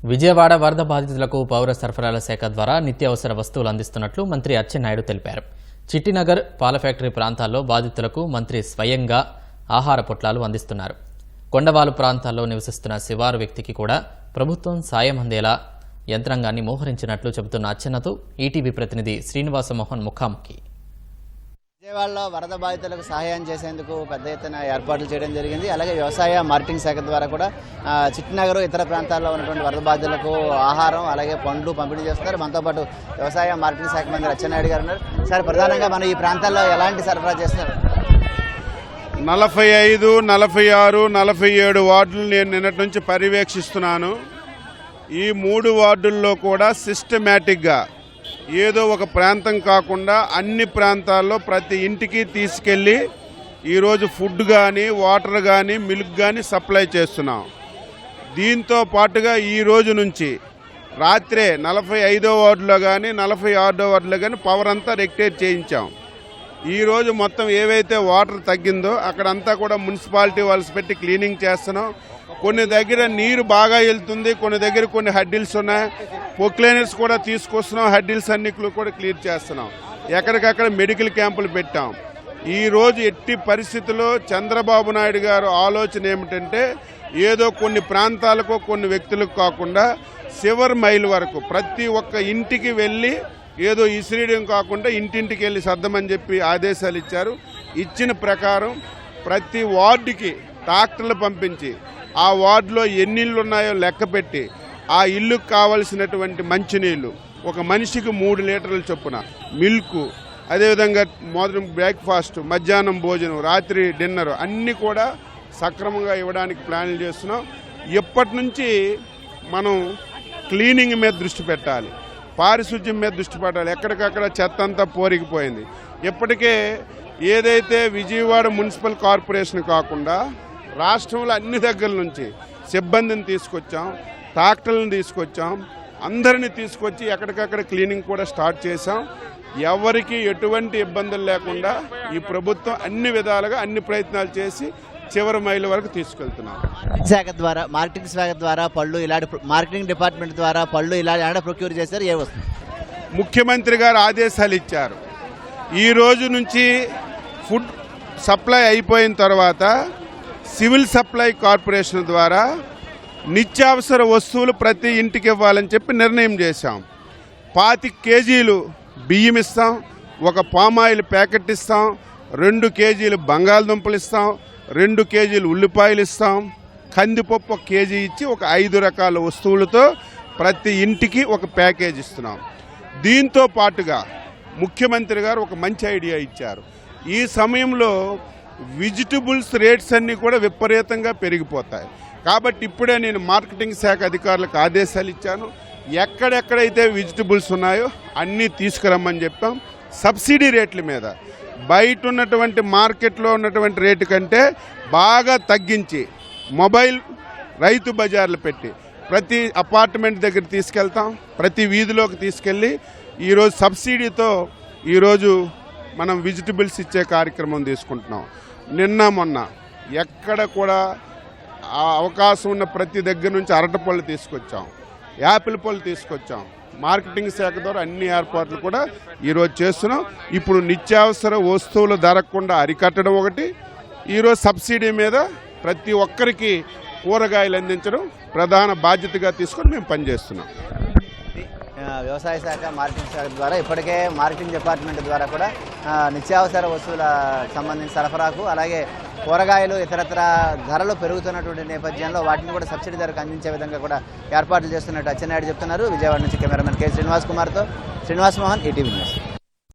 విజయవాడ వరద బాధితులకు పౌర సరఫరాల శాఖ ద్వారా నిత్యావసర వస్తువులు అందిస్తున్నట్లు మంత్రి అచ్చెన్నాయుడు తెలిపారు. చిట్టినగర్ పాల ఫ్యాక్టరీ ప్రాంతాల్లో బాధితులకు మంత్రి స్వయంగా ఆహార పొట్లాలు అందిస్తున్నారు. కొండవాలు ప్రాంతాల్లో నివసిస్తున్న శివారు వ్యక్తికి కూడా ప్రభుత్వం సాయం అందేలా యంత్రాంగాన్ని మోహరించినట్లు చెబుతున్న అచ్చెన్నతో ఈటీవీ ప్రతినిధి శ్రీనివాసమోహన్ ముఖాముఖి. విజయవాడలో వరద బాధితులకు సహాయం చేసేందుకు పెద్ద ఎత్తున ఏర్పాట్లు చేయడం జరిగింది. అలాగే వ్యవసాయ మార్కెటింగ్ శాఖ ద్వారా కూడా చిట్టినగర్ ఇతర ప్రాంతాల్లో ఉన్నటువంటి వరద బాధితులకు ఆహారం అలాగే పండ్లు పంపిణీ చేస్తున్నారు. మనతో పాటు వ్యవసాయ మార్కెటింగ్ శాఖ మంత్రి అచ్చెన్నాయుడు గారు ఉన్నారు. సార్, ప్రధానంగా మనం ఈ ప్రాంతాల్లో ఎలాంటి సరఫరా చేస్తున్నారు? 45, 46, 47 వార్డులు నేను నిన్నటి నుంచి పర్యవేక్షిస్తున్నాను. ఈ 3 వార్డుల్లో కూడా సిస్టమేటిక్గా ఏదో ఒక ప్రాంతం కాకుండా అన్ని ప్రాంతాల్లో ప్రతి ఇంటికి తీసుకెళ్ళి ఈరోజు ఫుడ్ కానీ వాటర్ కానీ మిల్క్ కానీ సప్లై చేస్తున్నాం. దీంతో పాటుగా ఈ రోజు నుంచి రాత్రే 45వ వార్డులో కానీ 46వ వార్డులో కానీ పవర్ అంతా రెక్టేట్ చేయించాం. ఈరోజు మొత్తం ఏవైతే వాటర్ తగ్గిందో అక్కడంతా కూడా మున్సిపాలిటీ వాళ్ళకి పెట్టి క్లీనింగ్ చేస్తున్నాం. కొన్ని దగ్గర నీరు బాగా వెళ్తుంది, కొన్ని దగ్గర కొన్ని హడ్డిల్స్ ఉన్నాయి. పొక్లైనర్స్ కూడా తీసుకొస్తున్నాం, హడ్డిల్స్ అన్ని కూడా క్లియర్ చేస్తున్నాం. ఎక్కడికక్కడ మెడికల్ క్యాంపులు పెట్టాం. ఈరోజు ఎట్టి పరిస్థితుల్లో చంద్రబాబు నాయుడు గారు ఆలోచన ఏమిటంటే ఏదో కొన్ని ప్రాంతాలకు కొన్ని వ్యక్తులకు కాకుండా చివరి మైల్ వరకు ప్రతి ఒక్క ఇంటికి వెళ్ళి ఏదో ఇసిరీయడం కాకుండా ఇంటింటికి వెళ్ళి సర్దమని చెప్పి ఆదేశాలు ఇచ్చారు. ఇచ్చిన ప్రకారం ప్రతి వార్డుకి ట్రాక్టర్లు పంపించి ఆ వార్డులో ఎన్ని ఇళ్ళు ఉన్నాయో లెక్క పెట్టి ఆ ఇల్లుకు కావలసినటువంటి మంచినీళ్ళు ఒక మనిషికి 3 లీటర్ల చొప్పున మిల్క్, అదేవిధంగా మార్నింగ్ బ్రేక్ఫాస్ట్, మధ్యాహ్నం భోజనం, రాత్రి డిన్నర్ అన్నీ కూడా సక్రమంగా ఇవ్వడానికి ప్లాన్లు చేస్తున్నాం. ఇప్పటి నుంచి మనం క్లీనింగ్ మీద దృష్టి పెట్టాలి, పారిశుధ్యం మీద దృష్టి పెట్టాలి. ఎక్కడికక్కడ చెత్త అంతా పోరిగిపోయింది. ఇప్పటికే ఏదైతే విజయవాడ మున్సిపల్ కార్పొరేషన్ కాకుండా రాష్ట్రంలో అన్ని దగ్గర నుంచి సిబ్బందిని తీసుకొచ్చాం, ట్రాక్టర్లను తీసుకొచ్చాం, అందరినీ తీసుకొచ్చి ఎక్కడికక్కడ క్లీనింగ్ కూడా స్టార్ట్ చేశాం. ఎవరికి ఎటువంటి ఇబ్బందులు లేకుండా ఈ ప్రభుత్వం అన్ని విధాలుగా అన్ని ప్రయత్నాలు చేసి చివరి మైలు వరకు తీసుకెళ్తున్నాం. మార్కెటింగ్ శాఖ ద్వారా పళ్ళు ఇలాంటి మార్కెటింగ్ డిపార్ట్మెంట్ ద్వారా పళ్ళు ఇలా ప్రొక్యూర్ చేశారు. ఏ వస్తుంది? ముఖ్యమంత్రి గారు ఆదేశాలు ఇచ్చారు. ఈ రోజు నుంచి ఫుడ్ సప్లై అయిపోయిన తర్వాత సివిల్ సప్లై కార్పొరేషన్ ద్వారా నిత్యావసర వస్తువులు ప్రతి ఇంటికి ఇవ్వాలని చెప్పి నిర్ణయం చేశాం. 25 కేజీలు బియ్యం ఇస్తాం, ఒక పామాయిల్ ప్యాకెట్ ఇస్తాం, 2 కేజీలు బంగాళదుంపలు ఇస్తాం, 2 కేజీలు ఉల్లిపాయలు ఇస్తాం, కందిపప్పు 1 కేజీ ఇచ్చి ఒక 5 రకాల వస్తువులతో ప్రతి ఇంటికి ఒక ప్యాకేజ్ ఇస్తున్నాం. దీంతో పాటుగా ముఖ్యమంత్రి గారు ఒక మంచి ఐడియా ఇచ్చారు. ఈ సమయంలో వెజిటబుల్స్ రేట్స్ అన్నీ కూడా విపరీతంగా పెరిగిపోతాయి. కాబట్టి ఇప్పుడే నేను మార్కెటింగ్ శాఖ అధికారులకు ఆదేశాలు ఇచ్చాను. ఎక్కడెక్కడైతే వెజిటబుల్స్ ఉన్నాయో అన్నీ తీసుకురమ్మని చెప్పాం. సబ్సిడీ రేట్ల మీద బయట ఉన్నటువంటి మార్కెట్లో ఉన్నటువంటి రేటు కంటే బాగా తగ్గించి మొబైల్ రైతు బజార్లు పెట్టి ప్రతి అపార్ట్మెంట్ దగ్గర తీసుకెళ్తాం, ప్రతి వీధిలోకి తీసుకెళ్ళి ఈరోజు సబ్సిడీతో ఈరోజు మనం వెజిటబుల్స్ ఇచ్చే కార్యక్రమం తీసుకుంటున్నాం. నిన్న మొన్న ఎక్కడ కూడా ఆ అవకాశం ఉన్న ప్రతి దగ్గర నుంచి అరటిపళ్ళు తీసుకొచ్చాం, యాపిల్ పళ్ళు తీసుకొచ్చాం. మార్కెటింగ్ శాఖ ద్వారా అన్ని ఏర్పాట్లు కూడా ఈరోజు చేస్తున్నాం. ఇప్పుడు నిత్యావసర వస్తువులు ధరకుండా అరికట్టడం ఒకటి, ఈరోజు సబ్సిడీ మీద ప్రతి ఒక్కరికి కూరగాయలు అందించడం ప్రధాన బాధ్యతగా తీసుకొని మేము పనిచేస్తున్నాం. వ్యవసాయ శాఖ మార్కెటింగ్ శాఖ ద్వారా ఇప్పటికే మార్కెటింగ్ డిపార్ట్మెంట్ ద్వారా కూడా నిత్యావసర వస్తువుల సంబంధించిన సరఫరాకు అలాగే కూరగాయలు ఇతరత్ర ధరలు పెరుగుతున్నటువంటి నేపథ్యంలో వాటిని కూడా సబ్సిడీ ధరకు అందించే విధంగా కూడా ఏర్పాట్లు చేస్తున్నట్టు అచ్చెన్నాయుడు చెప్తున్నారు. విజయవాడ నుంచి కెమెరామెన్ కె శ్రీనివాస్ కుమార్తో శ్రీనివాస్ మోహన్, ఈటీవీ న్యూస్.